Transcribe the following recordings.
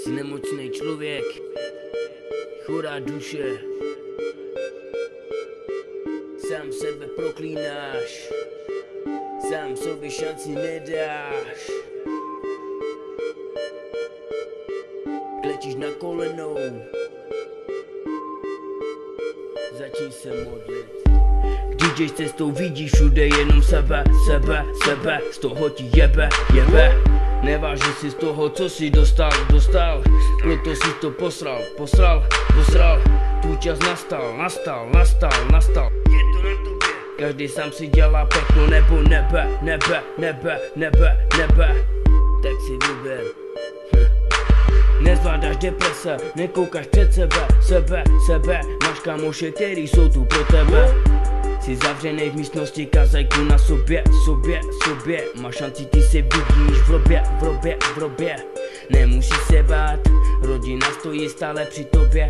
Jsi nemocný člověk, chorá duše, sám sebe proklínáš, sám sobě šanci nedáš. Klečíš na kolenou, začni se modlit. DJ cestou vidíš všude jenom sebe, z toho ti jebe. Neváží si z toho, co si dostal, proto si to posral. Tvůj čas nastal. Je to na tobě. Každý sám si dělá peklo nebo nebe. Tak si vyber. Nezvládáš deprese, nekoukáš před sebe. Máš kámoše, který jsou tu pro tebe. Jsi zavřenej v místnosti, kazajku na sobě. Máš šanci, ty se vidíš v robě. Nemusíš se bát, rodina stojí stále při tobě.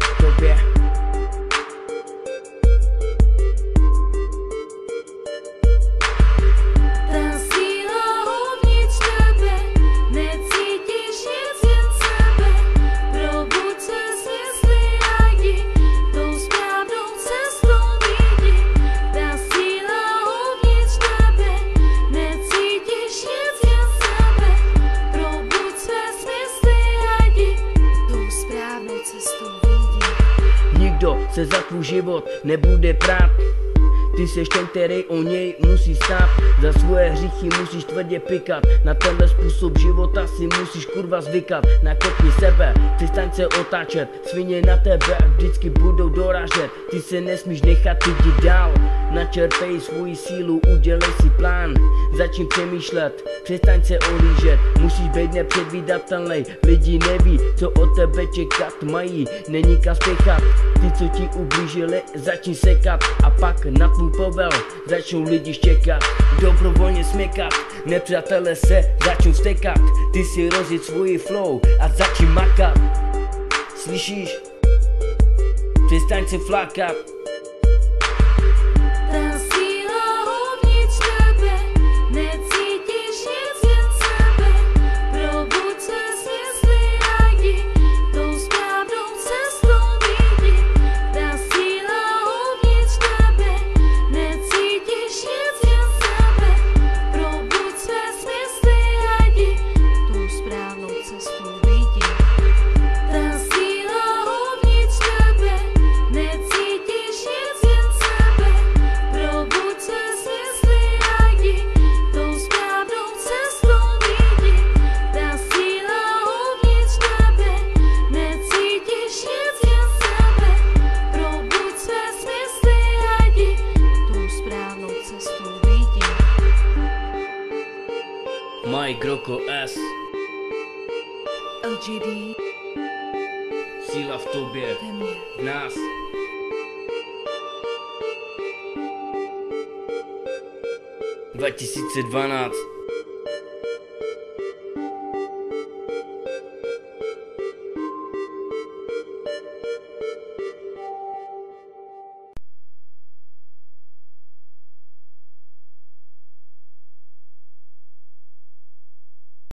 Nikdo se za tvůj život nebude prát. Ty seš ten, který o něj musí stát. Za svoje hříchy musíš tvrdě pikat. Na tenhle způsob života si musíš kurva zvykat. Nakopni sebe, přestaň se otáčet. Svině na tebe vždycky budou dorážet. Ty se nesmíš nechat jít dál. Načerpej svou sílu, udělej si plán. Začni přemýšlet, přestaň se olížet. Musíš být nepředvídatelný. Lidi neví, co od tebe čekat mají. Není kam spěchat. Ty, co ti ublížili, začni sekat. A pak na tvůj povel začnou lidi štěkat. Dobrovolně směkat, nepřátelé se začnou vstekat. Ty si rozjet svůj flow a začni makat. Slyšíš? Přestaň se flákat. Mike Rocco S. LGD. Síla v tobě, v nás. 2012